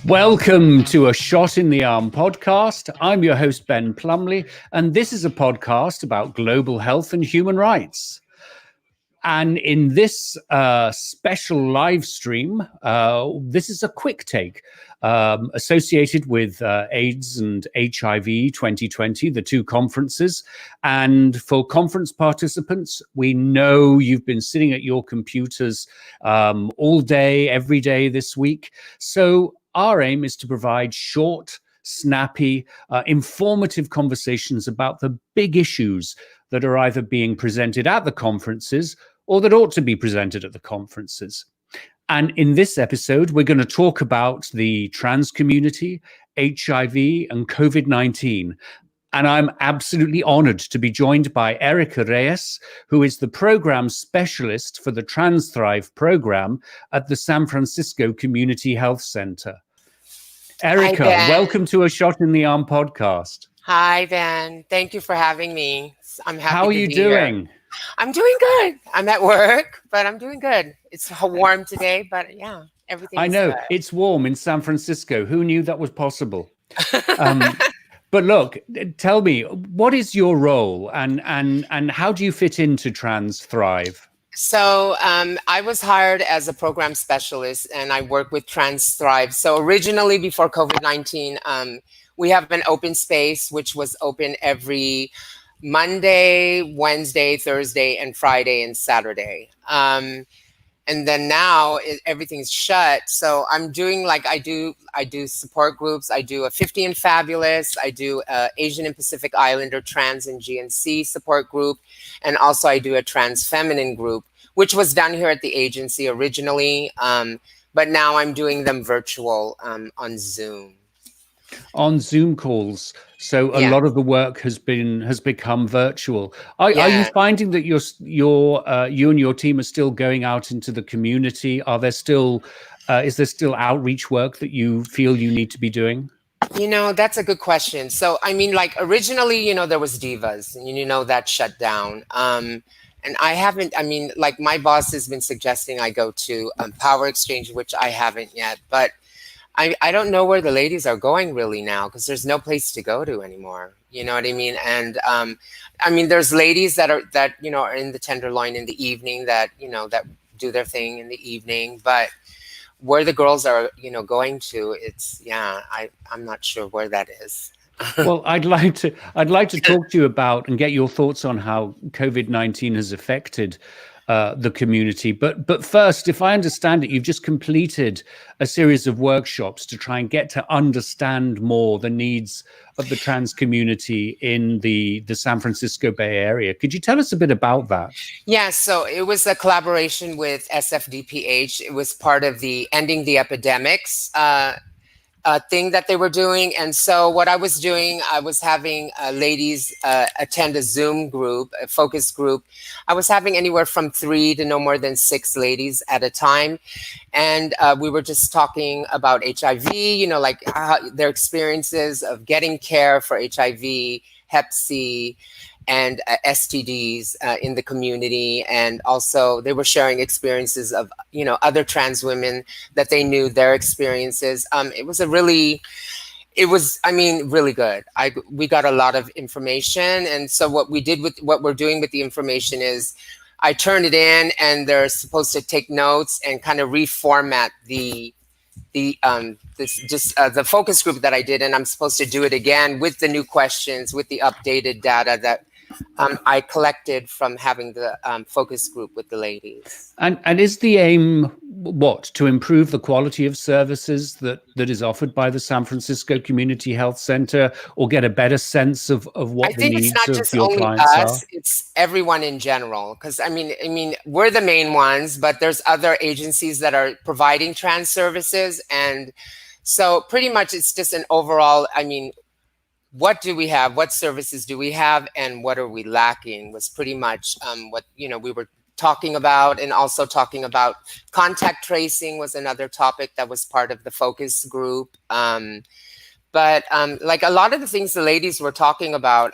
Welcome to a Shot in the Arm podcast. I'm your host, Ben Plumley, and this is a podcast about global health and human rights. And in this special live stream, this is a quick take associated with AIDS and HIV 2020, the two conferences. And for conference participants, we know you've been sitting at your computers all day, every day this week. So our aim is to provide short, snappy, informative conversations about the big issues that are either being presented at the conferences or that ought to be presented at the conferences. And in this episode, we're going to talk about the trans community, HIV, and COVID-19. And I'm absolutely honored to be joined by Erica Reyes, who is the program specialist for the TransThrive program at the San Francisco Community Health Center. Erica, welcome to a Shot in the Arm podcast. Hi, Ben. Thank you for having me. I'm happy to be here. How are you doing? I'm doing good. I'm at work, but I'm doing good. It's warm today, but yeah, everything. I know, it's warm in San Francisco. Who knew that was possible? But look, tell me, what is your role and how do you fit into TransThrive? So I was hired as a program specialist and I work with TransThrive. So originally before COVID-19, we have an open space, which was open every Monday, Wednesday, Thursday, and Friday and Saturday. And then now everything's shut. So I'm doing I do support groups. I do a 50 and Fabulous. I do Asian and Pacific Islander trans and GNC support group. And also I do a trans feminine group, which was done here at the agency originally. But now I'm doing them virtual on Zoom. On Zoom calls. So a lot of the work has become virtual. Are you finding that you and your team are still going out into the community? Are there still is there still outreach work that you feel you need to be doing? You know, that's a good question. So I mean, originally, there was Divas, and that shut down. And I haven't. I mean, my boss has been suggesting I go to Power Exchange, which I haven't yet, but I don't know where the ladies are going really now because there's no place to go to anymore. You know what I mean? And I mean, there's ladies that are in the Tenderloin in the evening that do their thing in the evening. But where the girls are, going to, I'm not sure where that is. Well, I'd like to talk to you about and get your thoughts on how COVID-19 has affected the community. But first, if I understand it, you've just completed a series of workshops to try and get to understand more the needs of the trans community in the San Francisco Bay Area. Could you tell us a bit about that? Yeah, so it was a collaboration with SFDPH. It was part of the Ending the Epidemics thing that they were doing. And so what I was doing, I was having ladies attend a Zoom group, a focus group. I was having anywhere from 3 to no more than 6 ladies at a time. And we were just talking about HIV, their experiences of getting care for HIV, Hep C, and STDs in the community. And also they were sharing experiences of, other trans women that they knew, their experiences. It was really good. We got a lot of information. And so what we're doing with the information is I turn it in and they're supposed to take notes and kind of reformat the focus group that I did. And I'm supposed to do it again with the new questions, with the updated data that I collected from having the focus group with the ladies. And is the aim to improve the quality of services that is offered by the San Francisco Community Health Center, or get a better sense of what the needs of your clients are? It's everyone in general, because I mean we're the main ones, but there's other agencies that are providing trans services, and so pretty much it's just an overall, what do we have? What services do we have? And what are we lacking? Was pretty much what we were talking about, and also talking about contact tracing was another topic that was part of the focus group. But like a lot of the things the ladies were talking about,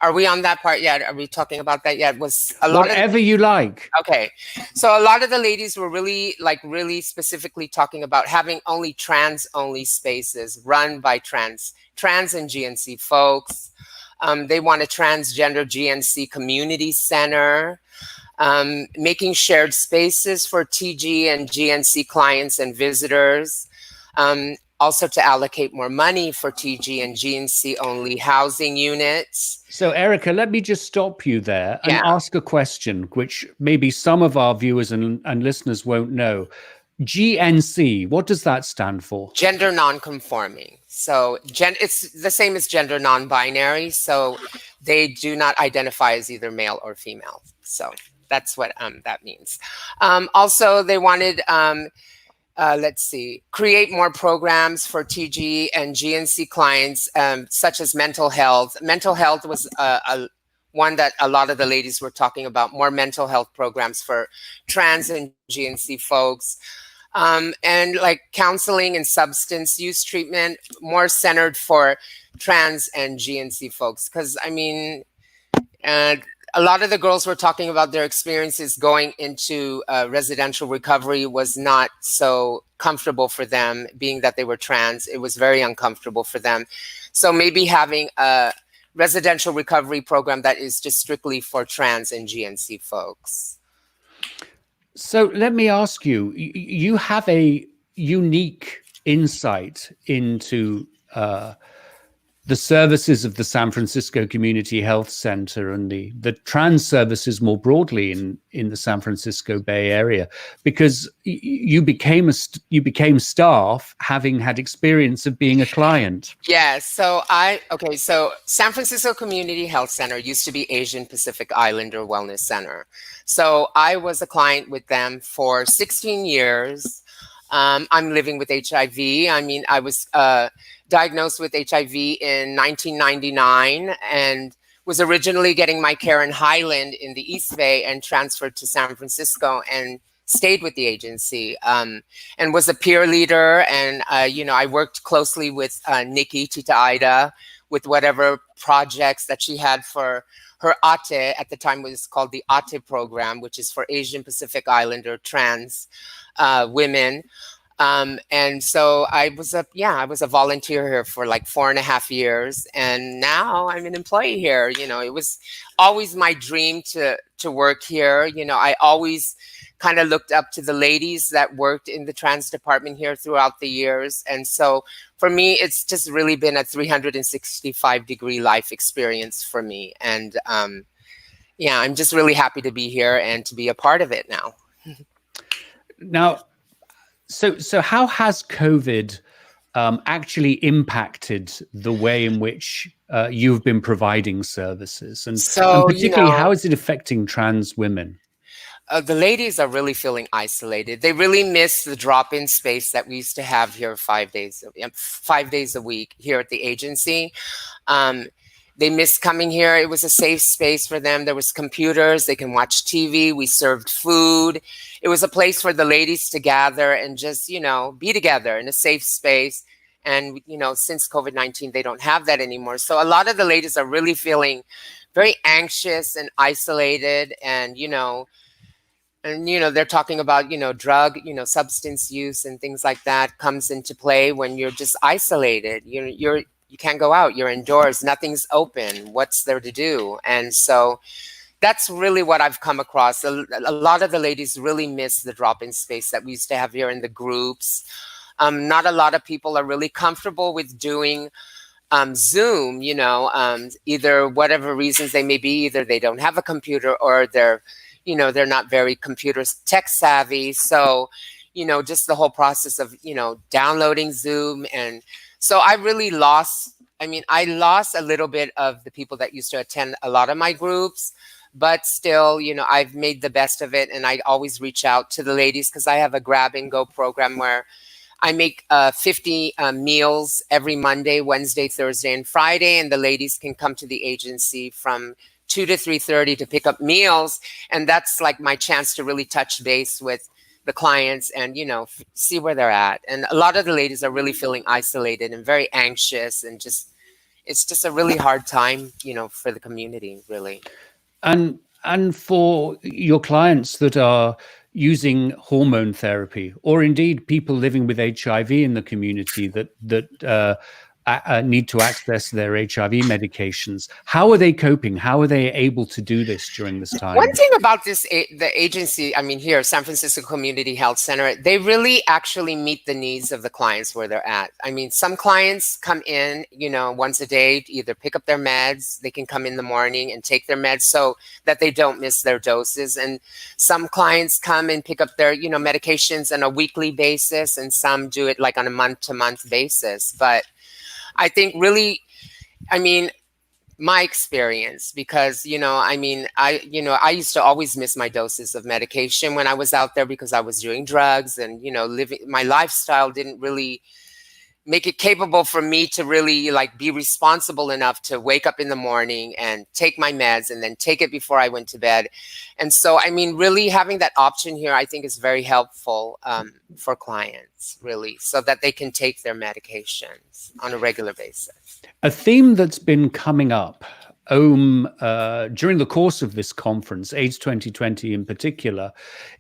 are we on that part yet? Are we talking about that yet? Was a lot whatever you like. Okay. So a lot of the ladies were really specifically talking about having only trans-only spaces run by trans and GNC folks. They want a transgender GNC community center, making shared spaces for TG and GNC clients and visitors. Also to allocate more money for TG and GNC only housing units. So, Erica, let me just stop you there and ask a question, which maybe some of our viewers and listeners won't know. GNC, what does that stand for? Gender non-conforming. So it's the same as gender non-binary. So they do not identify as either male or female. So that's what that means. Also, they wanted... let's see, create more programs for TG and GNC clients, such as mental health. Mental health was one that a lot of the ladies were talking about, more mental health programs for trans and GNC folks. And like counseling and substance use treatment, more centered for trans and GNC folks. Because, I mean, a lot of the girls were talking about their experiences going into residential recovery was not so comfortable for them, being that they were trans. It was very uncomfortable for them. So maybe having a residential recovery program that is just strictly for trans and GNC folks. So let me ask you, you have a unique insight into the services of the San Francisco Community Health Center and the trans services more broadly in the San Francisco Bay Area, because you became staff having had experience of being a client. Yes. So so San Francisco Community Health Center used to be Asian Pacific Islander Wellness Center. So I was a client with them for 16 years. I'm living with HIV. I mean, I was diagnosed with HIV in 1999 and was originally getting my care in Highland in the East Bay and transferred to San Francisco and stayed with the agency, and was a peer leader. And, I worked closely with Nikki, Tita Ida, with whatever projects that she had for her ATE. At the time, it was called the ATE program, which is for Asian Pacific Islander trans women. And so I was a volunteer here for like 4.5 years, and now I'm an employee here. It was always my dream to work here. I always kind of looked up to the ladies that worked in the trans department here throughout the years. And so for me, it's just really been a 365-degree life experience for me. And I'm just really happy to be here and to be a part of it now. Now, so how has COVID actually impacted the way in which you've been providing services? And particularly, how is it affecting trans women? The ladies are really feeling isolated. They really miss the drop-in space that we used to have here 5 days a week here at the agency. They missed coming here. It was a safe space for them. There was computers. They can watch TV. We served food. It was a place for the ladies to gather and just, be together in a safe space. And, since COVID-19, they don't have that anymore. So a lot of the ladies are really feeling very anxious and isolated. And, they're talking about, drug, substance use and things like that comes into play when you're just isolated. You can't go out. You're indoors. Nothing's open. What's there to do? And so that's really what I've come across. A lot of the ladies really miss the drop-in space that we used to have here in the groups. Not a lot of people are really comfortable with doing Zoom, either whatever reasons they may be. Either they don't have a computer or they're not very computer tech savvy. So, just the whole process of, downloading Zoom. And so I really lost a little bit of the people that used to attend a lot of my groups, but still, I've made the best of it. And I always reach out to the ladies because I have a grab and go program where I make 50 meals every Monday, Wednesday, Thursday, and Friday. And the ladies can come to the agency from 2 to 3:30 to pick up meals. And that's like my chance to really touch base with the clients and, see where they're at. And a lot of the ladies are really feeling isolated and very anxious, and it's just a really hard time, for the community, really. And for your clients that are using hormone therapy, or indeed people living with HIV in the community that need to access their HIV medications, how are they coping? How are they able to do this during this time? One thing about the agency, here, San Francisco Community Health Center, they really actually meet the needs of the clients where they're at. Some clients come in, once a day to either pick up their meds. They can come in the morning and take their meds so that they don't miss their doses. And some clients come and pick up their, medications on a weekly basis, and some do it like on a month-to-month basis. But I think really, my experience, because, I used to always miss my doses of medication when I was out there because I was doing drugs, and, my lifestyle didn't really make it capable for me to really be responsible enough to wake up in the morning and take my meds and then take it before I went to bed. And so, really having that option here, I think is very helpful for clients, really, so that they can take their medications on a regular basis. A theme that's been coming up during the course of this conference, AIDS2020 in particular,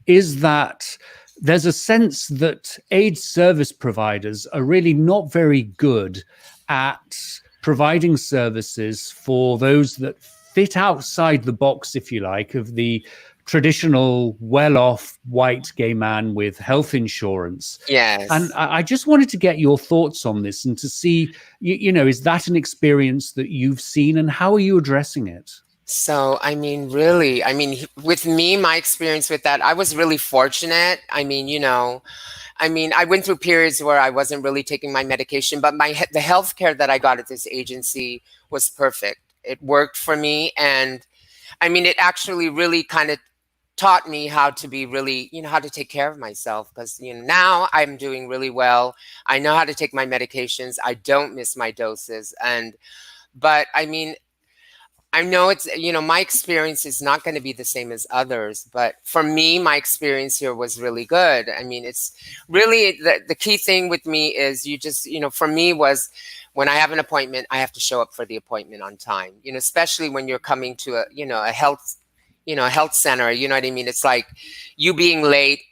is that there's a sense that AIDS service providers are really not very good at providing services for those that fit outside the box, if you like, of the traditional well-off white gay man with health insurance. Yes. And I just wanted to get your thoughts on this and to see, is that an experience that you've seen, and how are you addressing it? So, really, with me, my experience with that, I was really fortunate. I went through periods where I wasn't really taking my medication, but the healthcare that I got at this agency was perfect. It worked for me. And it actually really kind of taught me how to be really, how to take care of myself, because, now I'm doing really well. I know how to take my medications. I don't miss my doses. But I know it's, my experience is not going to be the same as others, but for me, my experience here was really good. It's really the key thing with me is for me was when I have an appointment, I have to show up for the appointment on time, especially when you're coming to a health center, It's like you being late,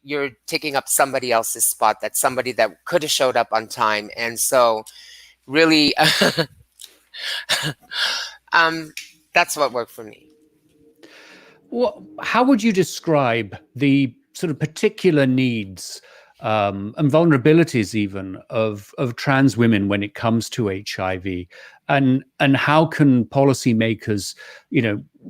you're taking up somebody else's spot. That's somebody that could have showed up on time. And so really, that's what worked for me. Well, how would you describe the sort of particular needs and vulnerabilities even of trans women when it comes to HIV, and how can policymakers,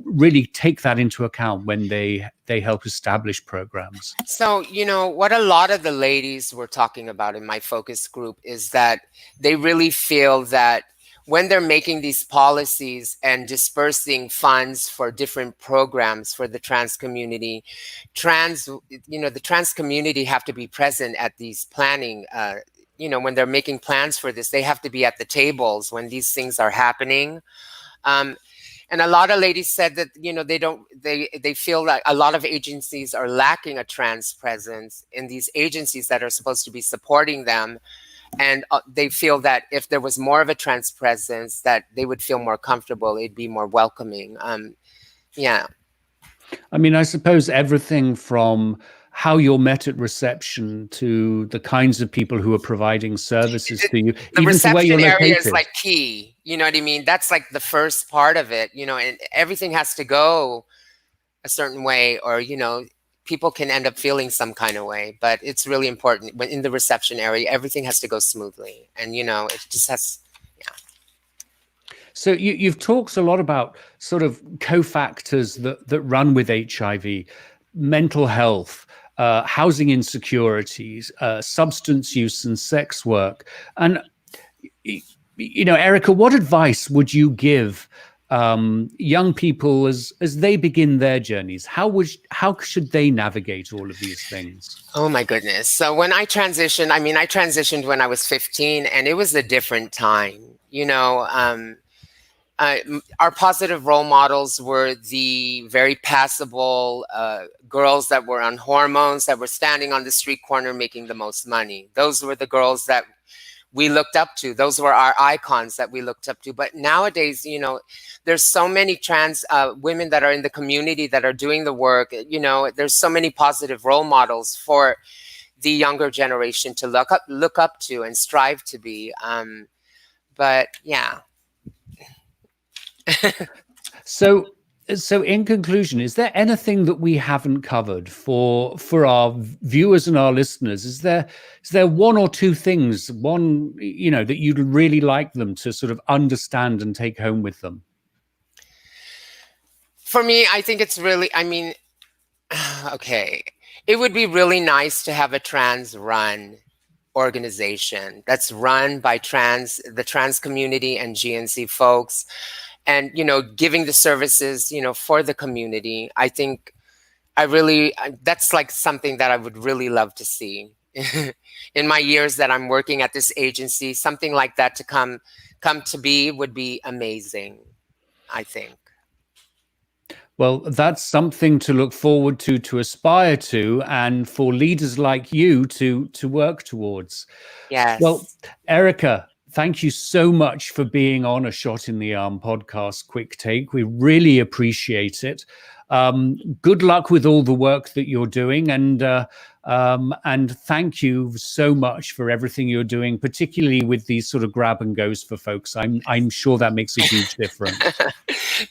really take that into account when they help establish programs? So, what a lot of the ladies were talking about in my focus group is that they really feel that when they're making these policies and dispersing funds for different programs for the trans community, the trans community have to be present at these planning, when they're making plans for this, they have to be at the tables when these things are happening. And a lot of ladies said that, they feel like a lot of agencies are lacking a trans presence in these agencies that are supposed to be supporting them. And they feel that if there was more of a trans presence, that they would feel more comfortable. It'd be more welcoming. Yeah. I suppose everything from how you're met at reception to the kinds of people who are providing services to you, the even to where you're reception area located. is like key. You know what I mean? That's like the first part of it, and everything has to go a certain way, or, people can end up feeling some kind of way, but it's really important when in the reception area, everything has to go smoothly. And, it just has, yeah. So you've talked a lot about sort of cofactors that run with HIV, mental health, housing insecurities, substance use and sex work. And, Erica, what advice would you give young people as they begin their journeys? How should they navigate all of these things? Oh my goodness. So when I transitioned, I transitioned when I was 15, and it was a different time. our positive role models were the very passable girls that were on hormones, that were standing on the street corner making the most money. Those were the girls that we looked up to. Those were our icons that we looked up to. But nowadays, you know, there's so many trans women that are in the community that are doing the work. You know, there's so many positive role models for the younger generation to look up to and strive to be. But yeah. So in conclusion, is there anything that we haven't covered for our viewers and our listeners? Is there one or two things, you know, that you'd really like them to sort of understand and take home with them? For me, I think it's really, I mean, okay, it would be really nice to have a trans run organization that's run by the trans community and GNC folks, and, you know, giving the services, you know, for the community. I think that's like something that I would really love to see in my years that I'm working at this agency. Something like that to come to be would be amazing, I think. Well, that's something to look forward to aspire to, and for leaders like you to work towards. Yes. Well, Erica, thank you so much for being on A Shot in the Arm podcast Quick Take. We really appreciate it. Good luck with all the work that you're doing, and thank you so much for everything you're doing, particularly with these sort of grab and goes for folks. I'm sure that makes a huge difference.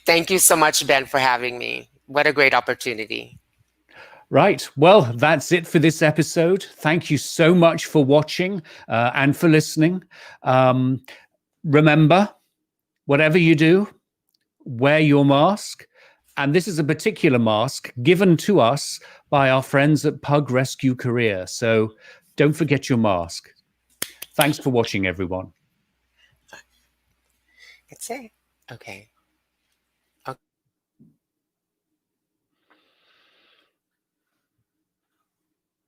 Thank you so much, Ben, for having me. What a great opportunity. Right. Well, that's it for this episode. Thank you so much for watching and for listening. Remember, whatever you do, wear your mask. And this is a particular mask given to us by our friends at Pug Rescue Korea. So don't forget your mask. Thanks for watching, everyone. That's it. Okay.